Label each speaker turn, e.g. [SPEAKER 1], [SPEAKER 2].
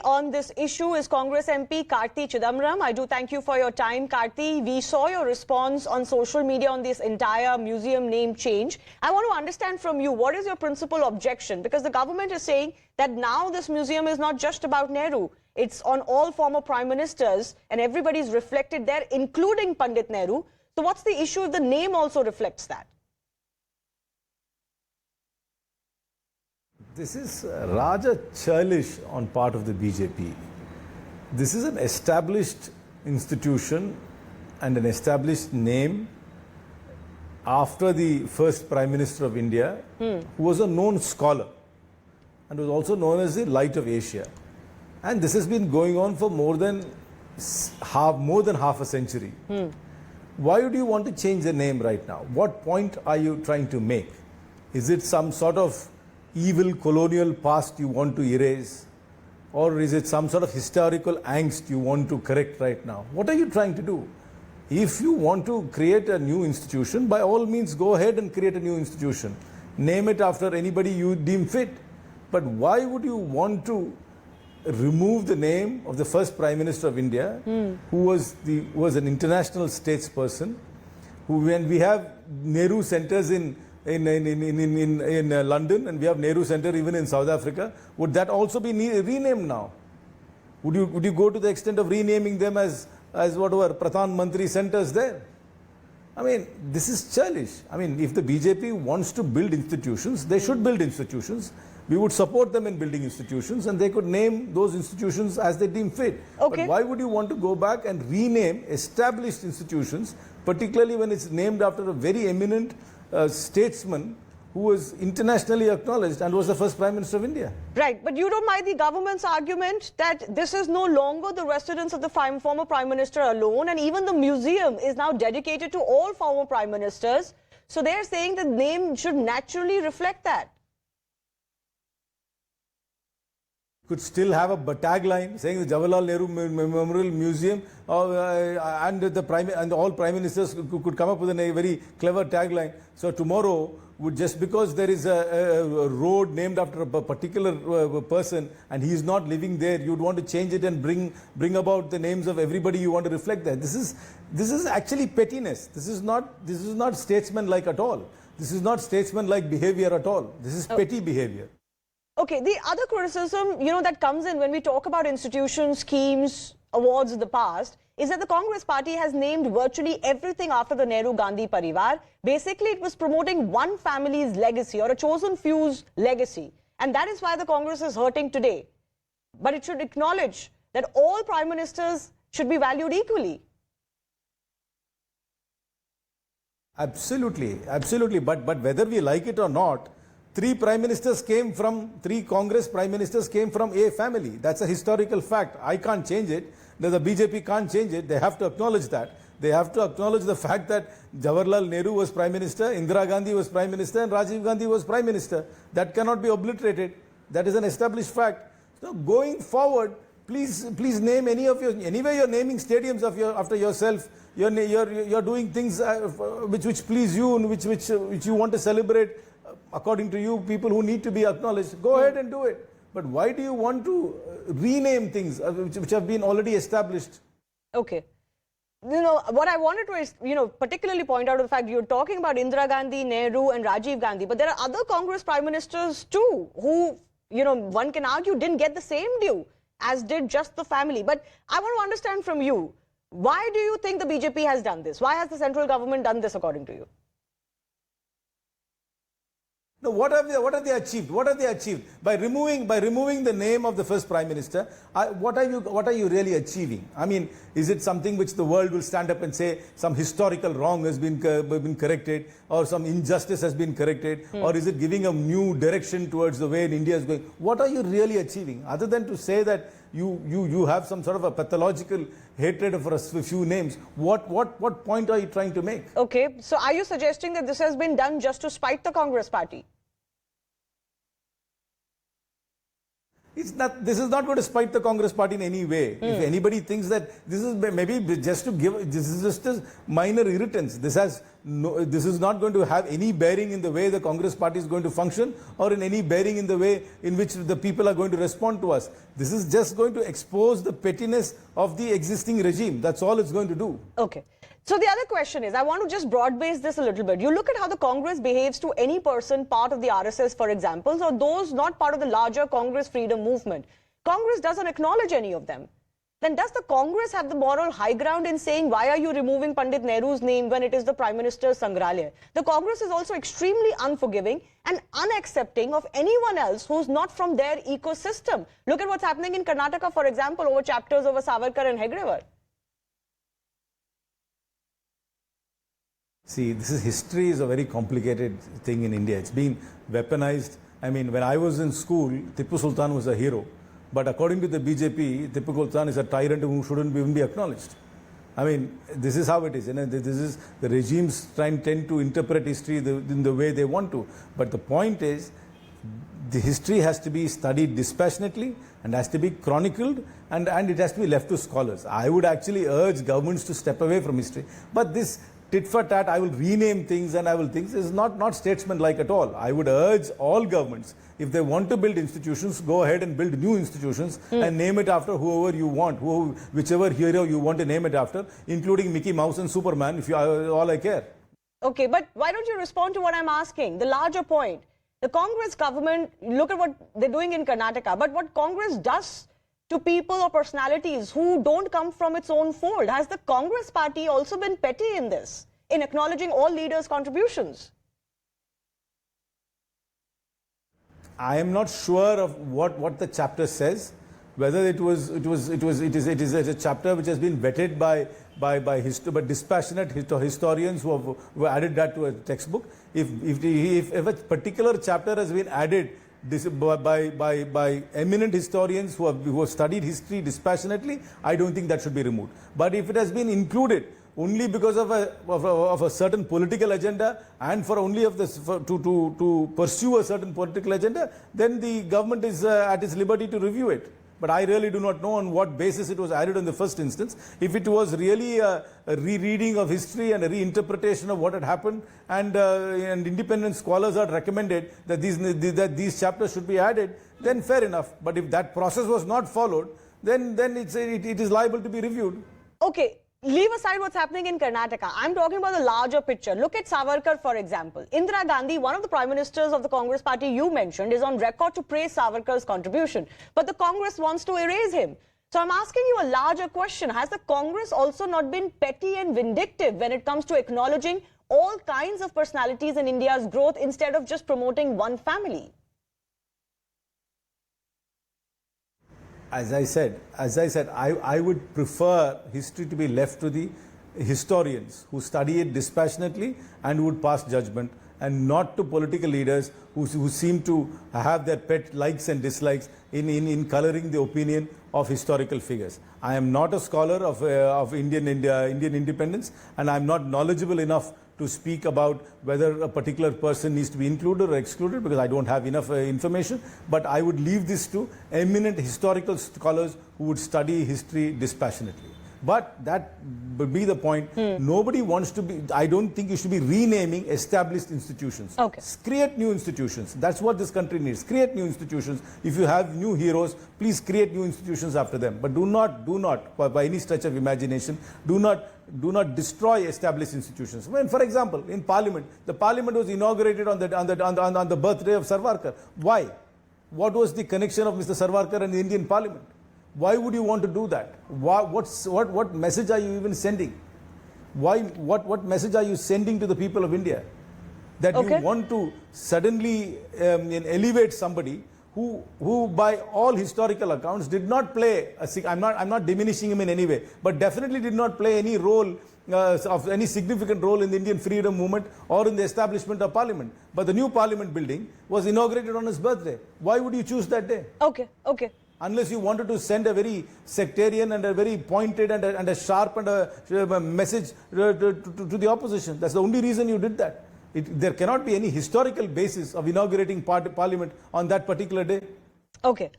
[SPEAKER 1] on this issue is Congress MP Karti Chidambaram. I do thank you for your time, Karti. We saw your response on social media on this entire museum name change. I want to understand from you, what is your principal objection? Because the government is saying that now this museum is not just about Nehru. It's on all former prime ministers and everybody's reflected there, including Pandit Nehru. So what's the issue if the name also reflects that?
[SPEAKER 2] This is rather childish on part of the BJP. This is an established institution and an established name after the first Prime Minister of India, who was a known scholar and was also known as the Light of Asia. And this has been going on for more than half a century. Why would you want to change the name right now? What point are you trying to make? Is it some sort of evil colonial past you want to erase? Or is it some sort of historical angst you want to correct right now? What are you trying to do? If you want to create a new institution, by all means go ahead and create a new institution. Name it after anybody you deem fit. But why would you want to remove the name of the first Prime Minister of India, who was an international statesperson, when we have Nehru centers in London, and we have Nehru Center even in South Africa, would that also be renamed now? Would you go to the extent of renaming them as whatever Pradhan Mantri centers there? I mean, this is childish. I mean, if the BJP wants to build institutions, they should build institutions. We would support them in building institutions, and they could name those institutions as they deem fit.
[SPEAKER 1] Okay.
[SPEAKER 2] But why would you want to go back and rename established institutions, particularly when it's named after a very eminent statesman who was internationally acknowledged and was the first Prime Minister of India?
[SPEAKER 1] Right, but you don't mind the government's argument that this is no longer the residence of the former Prime Minister alone, and even the museum is now dedicated to all former Prime Ministers. So they're saying the name should naturally reflect that.
[SPEAKER 2] Could still have a tagline saying the Jawaharlal Nehru Memorial Museum, and all prime ministers could come up with a very clever tagline. So tomorrow, just because there is a road named after a particular person and he is not living there, you'd want to change it and bring about the names of everybody you want to reflect that. This is actually pettiness. This is not statesman-like at all. This is not statesman-like behavior at all. This is petty behavior.
[SPEAKER 1] Okay, the other criticism, that comes in when we talk about institutions, schemes, awards in the past, is that the Congress party has named virtually everything after the Nehru-Gandhi Parivar. Basically, it was promoting one family's legacy or a chosen few's legacy. And that is why the Congress is hurting today. But it should acknowledge that all prime ministers should be valued equally.
[SPEAKER 2] Absolutely, absolutely. But whether we like it or not, three Congress prime ministers came from a family. That's a historical fact. I can't change it. The BJP can't change it. They have to acknowledge that. They have to acknowledge the fact that Jawaharlal Nehru was Prime Minister, Indira Gandhi was Prime Minister, and Rajiv Gandhi was Prime Minister. That cannot be obliterated. That is an established fact. So going forward, please name anyway you're naming stadiums after yourself. You're doing things which please you and which you want to celebrate. According to you, people who need to be acknowledged, go ahead and do it. But why do you want to rename things which have been already established?
[SPEAKER 1] Okay. What I wanted to is, particularly point out the fact you're talking about Indira Gandhi, Nehru and Rajiv Gandhi, but there are other Congress prime ministers too who, one can argue didn't get the same due as did just the family. But I want to understand from you, why do you think the BJP has done this? Why has the central government done this according to you?
[SPEAKER 2] No, what have they achieved? What have they achieved by removing the name of the first Prime Minister? What are you really achieving? I mean, is it something which the world will stand up and say some historical wrong has been corrected, or some injustice has been corrected, or is it giving a new direction towards the way India is going? What are you really achieving, other than to say that you have some sort of a pathological hatred for a few names? What point are you trying to make?
[SPEAKER 1] Okay, so are you suggesting that this has been done just to spite the Congress party?
[SPEAKER 2] This is not going to spite the Congress party in any way. If anybody thinks that this is maybe just to give, this is just a minor irritants. This has no, this is not going to have any bearing in the way the Congress party is going to function or in any bearing in the way in which the people are going to respond to us. This is just going to expose the pettiness of the existing regime. That's all it's going to do.
[SPEAKER 1] Okay. So the other question is, I want to just broad base this a little bit. You look at how the Congress behaves to any person part of the RSS, for example, or those not part of the larger Congress freedom movement. Congress doesn't acknowledge any of them. Then does the Congress have the moral high ground in saying, why are you removing Pandit Nehru's name when it is the Prime Minister's Sangrahalaya? The Congress is also extremely unforgiving and unaccepting of anyone else who's not from their ecosystem. Look at what's happening in Karnataka, for example, over chapters over Savarkar and Hegdewar.
[SPEAKER 2] See, history is a very complicated thing in India. It's been weaponized. I mean, when I was in school, Tipu Sultan was a hero. But according to the BJP, Tipu Sultan is a tyrant who shouldn't even be acknowledged. I mean, this is how it is. This is the regimes tend to interpret history in the way they want to. But the point is, the history has to be studied dispassionately and has to be chronicled and it has to be left to scholars. I would actually urge governments to step away from history. But this tit for tat, I will rename things and I will things is not statesman-like at all. I would urge all governments, if they want to build institutions, go ahead and build new institutions and name it after whoever you want, whichever hero you want to name it after, including Mickey Mouse and Superman, if you are all I care.
[SPEAKER 1] Okay, but why don't you respond to what I'm asking? The larger point. The Congress government, look at what they're doing in Karnataka, but what Congress does to people or personalities who don't come from its own fold. Has the Congress party also been petty in this, in acknowledging all leaders' contributions?
[SPEAKER 2] I am not sure of what the chapter says, whether it is a chapter which has been vetted by dispassionate historians who have added that to a textbook. If a particular chapter has been added by eminent historians who have studied history dispassionately, I don't think that should be removed. But if it has been included only because of a certain political agenda and for only to pursue a certain political agenda, then the government is at its liberty to review it. But I really do not know on what basis it was added in the first instance. If it was really a rereading of history and a reinterpretation of what had happened, and independent scholars had recommended that these chapters should be added, then fair enough. But if that process was not followed, then it is liable to be reviewed.
[SPEAKER 1] Okay. Leave aside what's happening in Karnataka. I'm talking about the larger picture. Look at Savarkar, for example. Indira Gandhi, one of the prime ministers of the Congress party you mentioned, is on record to praise Savarkar's contribution. But the Congress wants to erase him. So I'm asking you a larger question. Has the Congress also not been petty and vindictive when it comes to acknowledging all kinds of personalities in India's growth instead of just promoting one family?
[SPEAKER 2] As I said, I would prefer history to be left to the historians who study it dispassionately and would pass judgment, and not to political leaders who seem to have their pet likes and dislikes in coloring the opinion of historical figures. I am not a scholar of Indian independence, and I am not knowledgeable enough to speak about whether a particular person needs to be included or excluded, because I don't have enough information. But I would leave this to eminent historical scholars who would study history dispassionately. But that would be the point. Nobody wants to be, I don't think you should be renaming established institutions.
[SPEAKER 1] Okay.
[SPEAKER 2] Create new institutions. That's what this country needs. Create new institutions. If you have new heroes, please create new institutions after them. But do not, by any stretch of imagination, do not destroy established institutions. When, for example, in Parliament, the Parliament was inaugurated on the birthday of Savarkar. Why? What was the connection of Mr. Savarkar and the Indian Parliament? Why would you want to do that? What message are you even sending? What message are you sending to the people of India? That you want to suddenly elevate somebody who by all historical accounts did not play I'm not diminishing him in any way, but definitely did not play any role of any significant role in the Indian freedom movement or in the establishment of Parliament. But the new Parliament building was inaugurated on his birthday. Why would you choose that day?
[SPEAKER 1] Okay.
[SPEAKER 2] Unless you wanted to send a very sectarian and a very pointed and a sharp and a message to the opposition. That's the only reason you did that. There cannot be any historical basis of inaugurating Parliament on that particular day.
[SPEAKER 1] Okay.